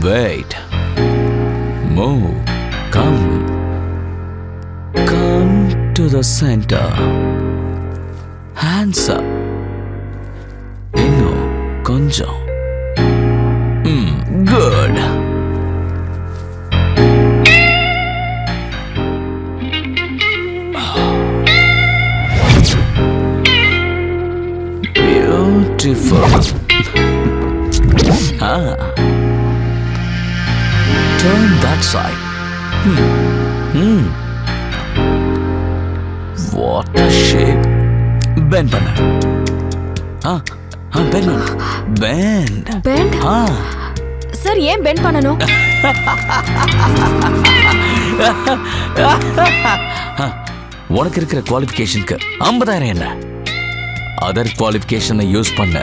Wait. Move. Come. Come to the center. Hands up. இன்னும் கொஞ்சம். Good. Beautiful. Turn that side. What a shape. Bend பண்ணு. Bend. Bend. Bend? Sir ஏன் bend பண்ணணும்? உனக்கு இருக்கிற குவாலிஃபிகேஷனுக்கு 50,000 என்ன? அதர் குவாலிஃபிகேஷனை யூஸ் பண்ண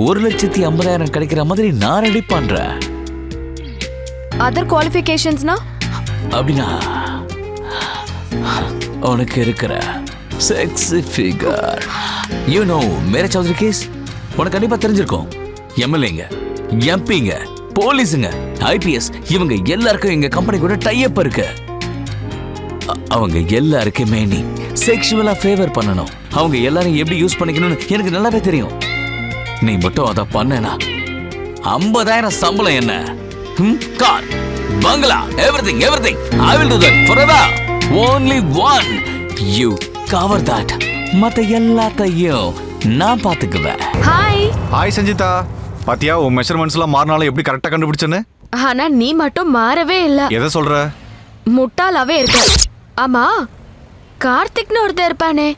1,50,000 கிடைக்கிற மாதிரி நான் ரெடி பண்றேன். அதர் குவாலிஃபிகேஷன்ஸ்னா? அப்படின்னா உனக்கு இருக்கிற செக்ஸி ஃபிகர். யூ நோ மேரே சௌத்ரி கேஸ் உனக்கு கண்டிப்பா தெரிஞ்சிருக்கும். எம்எல்ஏங்க, எம்பிங்க, போலீஸுங்க, ஐபிஎஸ் இவங்க எல்லாருக்கும் எங்க கம்பெனி கூட டைப் இருக்கு. அவங்க எல்லாருக்குமே நீ செக்ஷுவலா ஃபேவர் பண்ணணும். அவங்க எல்லாரும் எப்படி யூஸ் பண்ணிக்கணும்னு எனக்கு நல்லாவே தெரியும். நீ மட்டும் அதை பண்ணனா 50,000 சம்பளம் என்ன? கார், பங்களா, everything I will do that forever. Only one. You cover that. மத்த எல்லாத்தையும் நான் பாத்துக்குவேன். ஹாய் சஞ்சிதா. பாத்தியா உன் மெஷர்மெண்ட்ஸ்லாம் மாறினாலும் எப்படி கரெக்டா கண்டுபிடிச்சேன்னு? ஆனா நீ மட்டும் மாறவே இல்ல. எதை சொல்ற? முட்டாளாவே இருக்க. ஆமா, கார்த்திக்னு ஒருத்தர் இருப்பானே,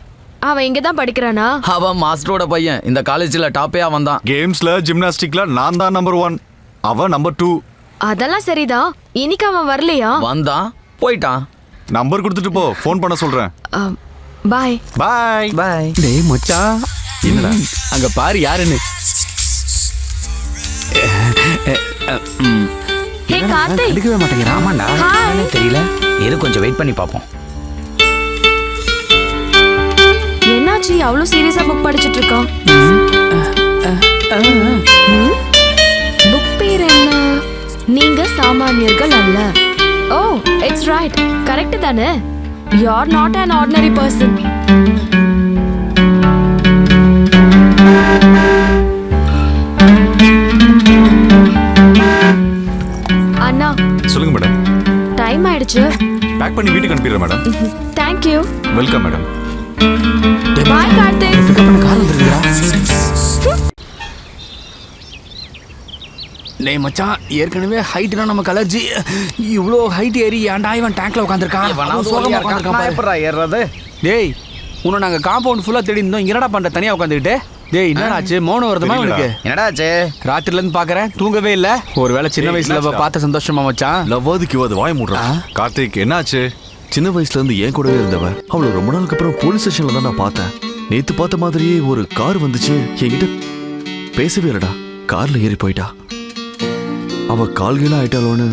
அவன் இங்க தான் படிக்கிறானா? அவன் மாஸ்டரோட பையன். இந்த காலேஜ்ல டாப்பே அவன் தான். கேம்ஸ்ல ஜிம்னாஸ்டிக்ல நான் தான் நம்பர் 1, அவன் நம்பர் 2. அதெல்லாம் சரிதான். இன்னைக்கு அவன் வரலையா? வந்தான், போயிட்டான். நம்பர் கொடுத்துட்டு போ, ஃபோன் பண்ண சொல்றேன். பாய் பாய் பாய். டேய் மச்சான், என்னடா அங்க பாரு யாருன்னு. ஹே கார்த்திக், எடுக்கவே மாட்டேங்கிறான். ஆமாண்டா, ஹாய். தெரியல. எது கொஞ்சம் வெயிட் பண்ணி பாப்போம். என்னாச்சு அவ்வளோ சீரியஸா புக் படிச்சிட்டு இருக்கான்? புக் பேர் என்ன? நீங்க சாமானியர்கள் அல்ல. Oh, it's right. கரெக்ட் தானே? You are not an ordinary person. அண்ணா, சொல்லுங்க மேடம். டைம் ஆயிடுச்சு. பேக் பண்ணி வீட்டுக்கு அனுப்பிடுறேன் madam. Thank you. Welcome madam. Bye Karthik. Pickup பண்ண கார் வந்துருக்குடா. டேய் மச்சான், ஏற்கனவே ஹைட்னா நம்ம கலர்ஜி. இவ்ளோ ஹைட் ஏறி ஏன்டா இவன் டேங்க்ல உட்கார்ந்திருக்கான்? எப்பறா ஏறது? டேய், உன்னை நாங்க காம்பவுண்ட் ஃபுல்லா தேடி இருந்தோம். என்னடா பண்ற தனியா உட்கார்ந்துக்கிட்டு? டேய் என்னடாச்சு? மௌனம் வருதுமா உனக்கு? என்னடாச்சு? ராத்திரில இருந்து பாக்குறேன், தூங்கவே இல்ல. ஒருவேளை சின்ன வயசுல பார்த்த சந்தோஷமா மச்சான்? லவ்வாதுக்கு இவாது வாய் மூடுறா. கார்த்திக் என்னாச்சு? சின்ன வயசுல இருந்து என் கூடவே இருந்தவ அவளை ரொம்ப நாளுக்கு அப்புறம் போலீஸ் ஸ்டேஷன்ல தான் நான் பார்த்தேன். நேத்து பார்த்த மாதிரியே ஒரு கார் வந்துச்சு. என்கிட்ட பேசவே இல்லடா, கார்ல ஏறி போயிட்டா. அவ கால்கீழ ஆயிட்டாளோன்னு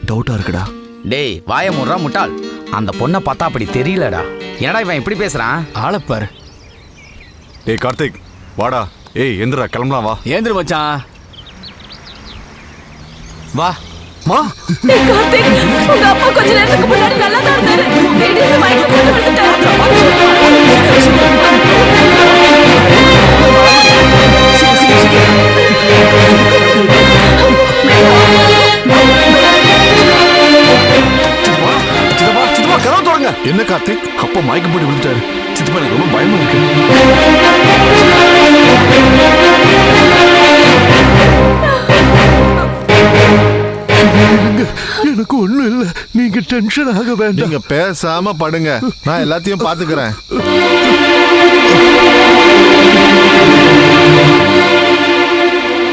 டவுட்டா இருக்குடா. டேய் வாய மூடுறா முட்டாள். அந்த பொண்ணை பார்த்தா அப்படி தெரியலடா. என்னடா இவன் இப்படி பேசுறான்? ஆளப்பாரு. டேய் கார்த்திக் வாடா. ஏய் எந்திரா, கிளம்பலாம் வா. ஏந்திரு மச்சான், வா. மா, கார்த்திக், உங்க அப்பா கொஞ்ச நேரத்துக்கு முன்னாடி நல்லா தான் இருந்தாரு. திடீர்னு மயக்கம் போட்டு விழுந்துட்டாரு. சித்தப்பா கதவு தொடங்க. என்ன கார்த்திக்? அப்பா மயக்கம் போட்டு விழுந்துட்டாரு. சித்தப்பா எனக்கு ரொம்ப பயமா இருக்கு. எனக்கு ஒண்ணும் இல்ல, நீங்க டென்ஷன் ஆக வேண்டாம். நீங்க பேசாம படுங்க, நான் எல்லாத்தையும் பாத்துக்கிறேன்.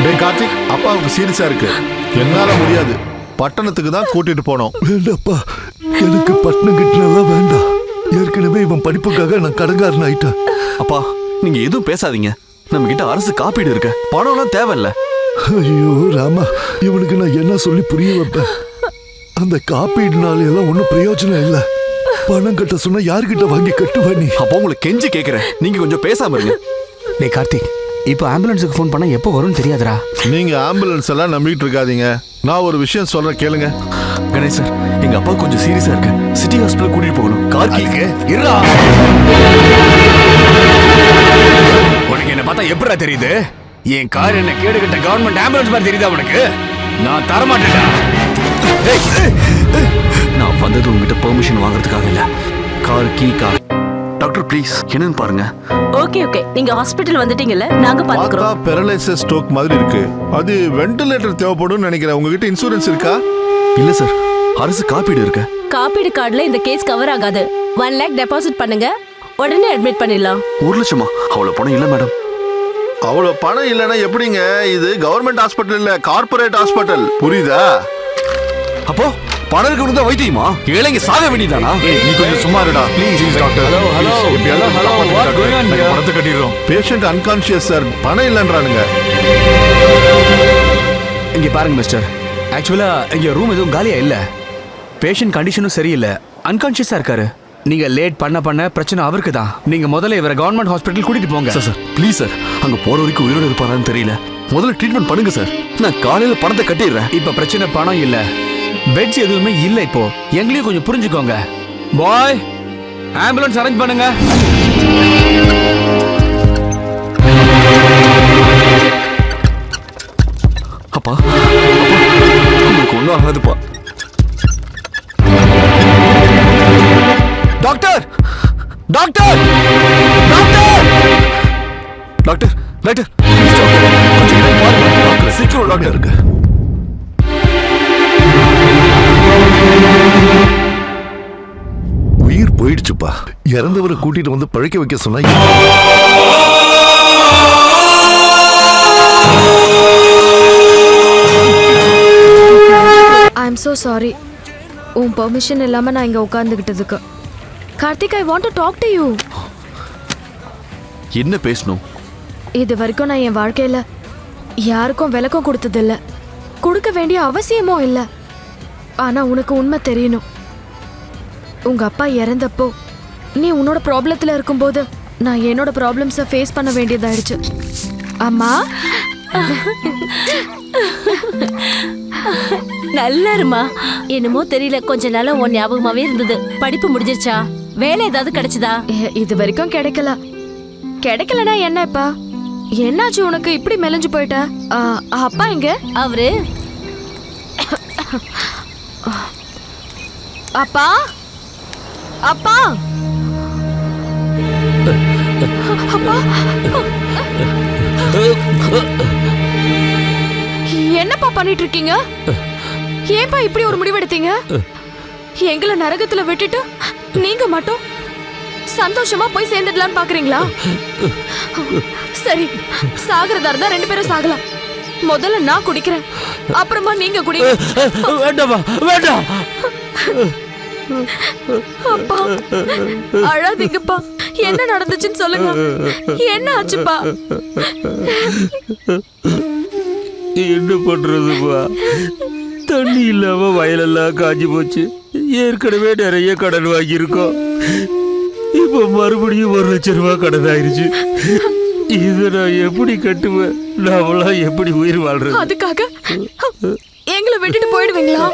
டேய் கார்த்திக், அப்பாவுக்கு சீரியஸா இருக்கு, என்னால முடியாது. பட்டணத்துக்கு தான் கூட்டிட்டு போனோம். வேண்டாப்பா, எனக்கு பட்டணம் கிட்டலாம் வேண்டாம். ஏற்கனவே இவன் படிப்புக்காக நான் கடங்காரன் ஆயிட்டேன். அப்பா நீங்க எதுவும் பேசாதீங்க. நம்ம கிட்ட அரசு காப்பீடு இருக்கு, பணம்லாம் தேவையில்ல. ஐயோ ராமா, இவனுக்கு நான் என்ன சொல்லி புரிய வைப்பேன்? அந்த காப்பீடுனால எல்லாம் ஒன்றும் பிரயோஜனம் இல்லை. பணம் கட்ட சொன்னா யார்கிட்ட வாங்கி கட்டுவா நீ? அப்போ உங்களை கெஞ்சி கேட்கிறேன், நீங்க கொஞ்சம் பேசாம இருங்க. டேய் கார்த்திக், இப்போ ஆம்புலன்ஸுக்கு ஃபோன் பண்ணா எப்போ வரும்னு தெரியாதுடா. நீங்க ஆம்புலன்ஸ் எல்லாம் நம்பிட்டு இருக்காதீங்க. நான் ஒரு விஷயம் சொல்றேன் கேளுங்க. கணேஷ் சார், எங்க அப்பா கொஞ்சம் சீரியஸா இருக்கு. சிட்டி ஹாஸ்பிட்டல் கூட்டிட்டு போகணும். கார் கீக்கு இருடா. உனக்கு என்ன பார்த்தா எப்படிடா தெரியுது? என் கார் என்ன கேடுகட்ட கவர்மெண்ட் ஆம்புலன்ஸ் மாதிரி தெரியுதா உனக்கு? நான் தரமாட்டேன்டா. நான் வந்தது உங்ககிட்ட பெர்மிஷன் வாங்குறதுக்காக இல்ல. Car key car. Doctor please என்னன்னு பாருங்க. ஓகே நீங்க ஹாஸ்பிடல் வந்துட்டீங்கல்ல, நாங்க பார்த்தா பாத்துக்கிறோம். பெரலைசஸ் ஸ்ட்ரோக் மாதிரி இருக்கு. அது வென்டிலேட்டர் தேவைப்படும்னு நினைக்கிறேன். உங்ககிட்ட இன்சூரன்ஸ் இருக்கா? இல்ல சார், அரசு காப்பீடு இருக்கு. காப்பீடு கார்டுல இந்த கேஸ் கவர் ஆகாது. 1 lakh டெபாசிட் பண்ணுங்க, உடனே அட்மிட் பண்ணிடலாம். 1 லட்சமா? அவ்வளவு பணம் இல்ல மேடம். அவ்வளவு பணம் இல்லைன்னா எப்படிங்க? இது கவர்மெண்ட் ஹாஸ்பிட்டல் இல்ல, கார்ப்பரேட் ஹாஸ்பிட்டல். புரியுதா? அப்போ பணம் இருக்கணும் தான் வைத்தியமா? ஏழைங்க சாக வேண்டியதானா? நீ கொஞ்சம் சும்மா இருடா please doctor. Hello what going on here? பணத்தை கட்டிடுறோம். பேஷண்ட் அன்கான்ஷியஸ் சார், பணம் இல்லைன்றானுங்க. இங்க பாருங்க மிஸ்டர், ஆக்சுவலா இங்க ரூம் எதுவும் காலியா இல்ல. பேஷண்ட் கண்டிஷனும் சரியில்லை, அன்கான்ஷியஸா இருக்காரு. நீங்க லேட் பண்ண பிரச்சனை அவருக்கு தான். நீங்க முதல்ல இவரை கவர்மெண்ட் ஹாஸ்பிட்டல் கூட்டிட்டு போங்க. சார் ப்ளீஸ் சார், அங்க போற வரைக்கும் உயிரோட இருப்பாரான்னு தெரியல. முதல்ல ட்ரீட்மெண்ட் பண்ணுங்க சார். நான் காலையில பணத்தை கட்டிடுறேன். இப்ப பிரச்சனை பணம் இல்ல, பெட்ஸ் எதுவுமே இல்ல. இப்போ எங்களையும் கொஞ்சம் புரிஞ்சுக்கோங்க. பாய், ஆம்புலன்ஸ் அரேஞ்ச் பண்ணுங்க. அப்பா உங்களுக்கு ஒன்றும் ஆகாதுப்பா. Doctor doctor doctor doctor doctor கொஞ்சம் பாருங்க டாக்டர், சீக்கிரம் டாக்டர் இருக்கு. உயிர் போயிடுச்சுப்பா. இறந்தவரை கூட்டிட்டு வந்து பழைக்க வைக்க சொன்னா ஐ எம் so sorry. உன் பெர்மிஷன் இல்லாம நான் இங்க உட்கார்ந்துகிட்டதுக்கு. Karthik, I want to talk to you. என்ன பேசணும்? இது வரைக்கும் நான் என் வாழ்க்கையில யாருக்கும் விளக்கம் கொடுத்ததில்ல, கொடுக்க வேண்டிய அவசியமும் இல்லை. ஆனா உனக்கு உண்மை தெரியணும். உங்க அப்பா இறந்தப்போ நீ உன்னோட ப்ராப்ளத்துல இருக்கும்போது நான் என்னோட ப்ராப்ளம்ஸை ஃபேஸ் பண்ண வேண்டியதாயிடுச்சு. அம்மா நல்லா இருமா. என்னமோ தெரியல, கொஞ்ச நாளா உன் ஞாபகமாவே இருந்தது. படிப்பு முடிஞ்சிருச்சா? வேலை ஏதாவது கிடைச்சதா? இது வரைக்கும் கிடைக்கலனா என்ன இப்பா? என்னாச்சு உனக்கு இப்படி மெலிஞ்சு போயிட்ட? அப்பா எங்க? அவரு அப்பா அப்பா அப்பா என்னப்பா பண்ணிட்டு இருக்கீங்க? ஏன்பா இப்படி ஒரு முடிவெடுத்தீங்க? எங்களை நரகத்துல விட்டுட்டு நீங்க மட்டும் சந்தோஷமா போய் சேர்ந்துடலான்னு பாக்குறீங்களா? சரி, சாகிறதா இருந்தா 2 பேரும் சாகலாம். முதல்ல நான் குடிக்கிறேன், அப்புறமா நீங்க குடிங்க. வேண்டாமா, வேண்டாம். அப்பா அழாதீங்கப்பா. என்ன நடந்துச்சுன்னு சொல்லுங்க. என்ன ஆச்சுப்பா? என்ன பண்றதுப்பா? தண்ணி இல்லாம வயலெல்லாம் காஞ்சி போச்சு. ஏற்கனவே நிறைய கடன் வாங்கியிருக்கோம். இப்ப மறுபடியும் 1 லட்சம் ரூபாய் கடன் ஆயிருச்சு. இதை நான் எப்படி கட்டுவேன்? நாமெல்லாம் எப்படி உயிர் வாழ்றது? அதுக்காக எங்களை விட்டுட்டு போயிடுவீங்களா?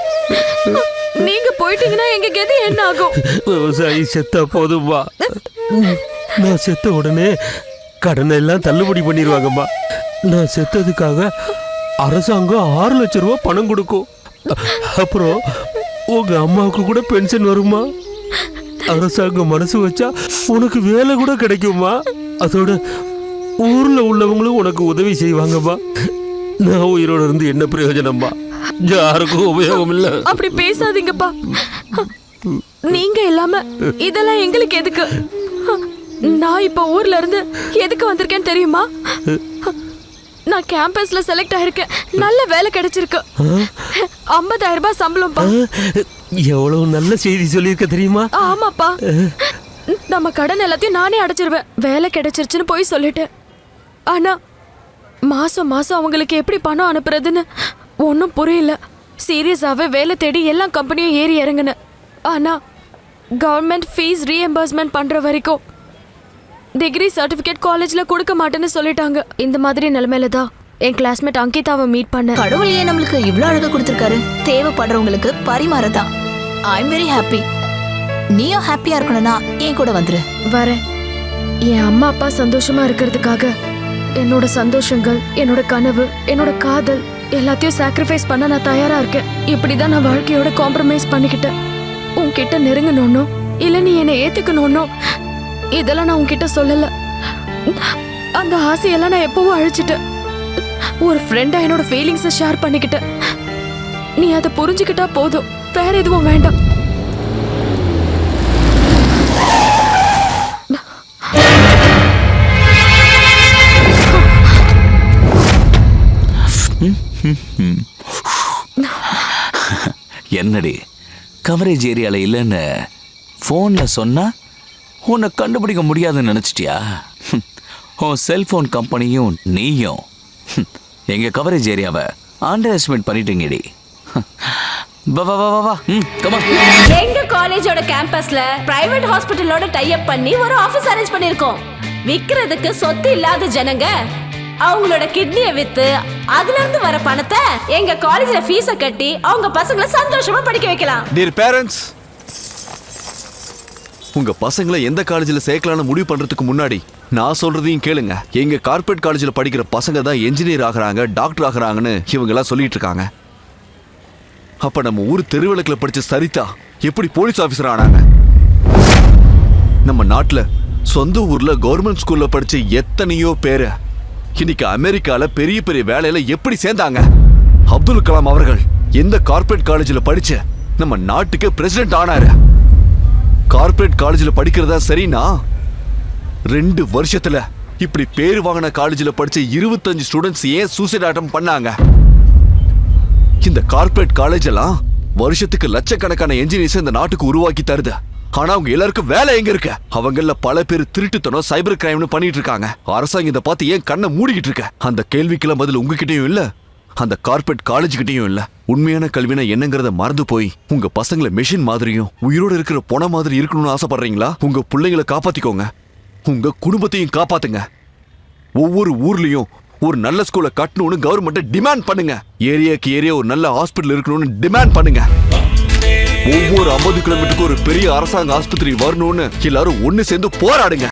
நீங்க போயிட்டீங்கன்னா எங்க கெதி என்ன ஆகும்? விவசாயி செத்தா போதும்மா. நான் செத்த உடனே கடனை எல்லாம் தள்ளுபடி பண்ணிடுவாங்கம்மா. நான் செத்ததுக்காக அரசாங்கம் 6 லட்சம் ரூபாய் பணம் கொடுக்கும். அப்புறம் உங்க அம்மாவுக்கு கூட பென்ஷன் வருமா? அரசாங்கம் மனசு வச்சா உனக்கு வேலை கூட கிடைக்குமா? அதோட ஊர்ல உள்ளவங்களும் உனக்கு உதவி செய்வாங்கம்மா. நான் உயிரோட இருந்து என்ன பிரயோஜனம்மா? யாருக்கும் உபயோகம் இல்ல. அப்படி பேசாதீங்கப்பா. நீங்க இல்லாம இதெல்லாம் எங்களுக்கு எதுக்கு? நான் இப்ப ஊர்ல இருந்து எதுக்கு வந்திருக்கேன்னு தெரியுமா? நான் கேம்பஸ்ல செலக்ட் ஆயிருக்கேன். நல்ல வேலை கிடைச்சிருக்கு. 50,000 ரூபாய் சம்பளம்ப்பா. எவ்வளவு நல்ல செய்தி சொல்லியிருக்க தெரியுமா? ஆமாப்பா. நம்ம கடன் எல்லாத்தையும் நானே அடைச்சிருவேன். வேலை கிடைச்சிருச்சுன்னு போய் சொல்லிட்டேன். ஆனா மாசம் மாசம் அவங்களுக்கு எப்படி பணம் அனுப்புறதுன்னு ஒன்றும் புரியல. சீரியஸாவே வேலை தேடி எல்லா கம்பெனியும் ஏறி இறங்குனேன். ஆனா கவர்மெண்ட் ஃபீஸ் ரீஎம்பர்ஸ்மெண்ட் பண்ற வரைக்கும், டிகிரி சர்டிஃபிகேட் காலேஜ்ல கொடுக்க மாட்டேன்னு சொல்லிட்டாங்க. இந்த மாதிரி நிலைமையில தான் என் கிளாஸ்மேட் அங்கிதாவை மீட் பண்ணேன். கடவுள் ஏன் நம்மளுக்கு இவ்ளோ அழகா கொடுத்திருக்காரு? தேவைப்படுறவங்களுக்கு பரிமாறதான். I am very happy. நீயும் ஹாப்பியா இருக்கணும்னா என் கூட வந்துரு. வரேன். என் அம்மா அப்பா சந்தோஷமா இருக்கிறதுக்காக என்னோட சந்தோஷங்கள், என்னோட கனவு, என்னோட காதல் எல்லாத்தையும் சாக்ரிஃபைஸ் பண்ண நான் தயாரா இருக்கேன். இப்படிதான் நான் வாழ்க்கையோட காம்ப்ரமைஸ் பண்ணிக்கிட்டேன். உன்கிட்ட நெருங்கணும்னோ இல்ல நீ என்னை ஏத்துக்கணும்னோ இதெல்லாம் நான் உன்கிட்ட சொல்லல. அந்த ஆசையெல்லாம் நான் எப்பவும் அழிச்சிட்டேன். ஒரு ஃப்ரெண்டா என்னோட ஃபீலிங்ஸை ஷேர் பண்ணிக்கிட்டேன். நீ அதை புரிஞ்சுக்கிட்டா போதும், வேற எதுவும் வேண்டாம். என்னடி கவரேஜ் ஏரியால இல்லைன்னு ஃபோன்ல சொன்னா உன்னை கண்டுபிடிக்க முடியாதுன்னு நினைச்சிட்டியா? உன் செல்போன் கம்பெனியும் நீயும் எங்க கவரேஜ் ஏரியாவை அண்டர் எஸ்டிமேட் பண்ணிட்டீங்கடி. வா வா வா வா. கமா. எங்க காலேஜோட கேம்பஸ்ல பிரைவேட் ஹாஸ்பிட்டலோட டை அப் பண்ணி ஒரு ஆபீஸ் அரேஞ்ச் பண்ணிருக்கோம். விக்கிறதுக்கு சொத்து இல்லாத ஜனங்க அவங்களோட கிட்னியை வித்து அதுல இருந்து வர பணத்தை எங்க காலேஜ்ல ஃபீஸ கட்டி அவங்க பசங்களை சந்தோஷமா படிக்க வைக்கலாம். டியர் பேரண்ட்ஸ், உங்க பசங்களை எந்த காலேஜில் சேர்க்கலாம்னு முடிவு பண்றதுக்கு முன்னாடி நான் சொல்றதையும் கேளுங்க. எங்க கார்ப்பரேட் காலேஜில் படிக்கிற பசங்க தான் என்ஜினியர் ஆகுறாங்க, டாக்டர் ஆகுறாங்கன்னு இவங்க எல்லாம் சொல்லிட்டு இருக்காங்க. அப்ப நம்ம ஊர் தெருவிளக்கில் படிச்ச சரிதா எப்படி போலீஸ் ஆபீசர் ஆனாங்க? நம்ம நாட்டுல சொந்த ஊர்ல கவர்மெண்ட் ஸ்கூல்ல படிச்ச எத்தனையோ பேரு இன்னைக்கு அமெரிக்கால பெரிய பெரிய வேலையில எப்படி சேர்ந்தாங்க? அப்துல் கலாம் அவர்கள் எந்த கார்ப்பரேட் காலேஜில் படிச்சு நம்ம நாட்டுக்கு பிரசிடென்ட் ஆனாரு? கார்ப்பரேட் காலேஜில் படிக்கிறதா சரினா 2 வருஷத்துல இப்படி பேர் வாங்கின காலேஜில் படிச்ச 25 ஸ்டூடெண்ட்ஸ் ஏன் சூசைட் அட்டம் பண்ணாங்க? இந்த கார்ப்பரேட் காலேஜ் எல்லாம் வருஷத்துக்கு லட்சக்கணக்கான என்ஜினியர்ஸ் இந்த நாட்டுக்கு உருவாக்கி தருது. ஆனா அவங்க எல்லாருக்கும் வேலை எங்க இருக்கு? அவங்கள பல பேர் திருட்டுத்தனம், சைபர் கிரைம்னு பண்ணிட்டு இருக்காங்க. அரசாங்கம் இதை பார்த்து ஏன் கண்ணை மூடிக்கிட்டு இருக்க? அந்த கேள்விக்கெல்லாம் பதில் உங்ககிட்டயும் இல்ல, அந்த கார்ப்பரேட் காலேஜ் கிட்டயும் இல்ல. உண்மையான கல்வினா என்னங்கறத மறந்து போய் உங்க பசங்களை மெஷின் மாதிரியும் உயிரோட இருக்கிற பொண மாதிரி இருக்கணும்னு ஆசைப்படுறீங்களா? உங்க பிள்ளைங்களை காப்பாத்திக்கோங்க, உங்க குடும்பத்தையும் காப்பாத்துங்க. ஒவ்வொரு ஊர்லயும் ஒரு நல்ல ஸ்கூலை கட்டணும்னு கவர்மெண்ட்டை டிமாண்ட் பண்ணுங்க. ஏரியாக்கு ஏரியா ஒரு நல்ல ஹாஸ்பிட்டல் இருக்கணும்னு டிமாண்ட் பண்ணுங்க. ஒவ்வொரு 50 கிலோமீட்டருக்கு ஒரு பெரிய அரசாங்க ஆஸ்பத்திரி வரணும்னு எல்லாரும் ஒண்ணு சேர்ந்து போராடுங்க.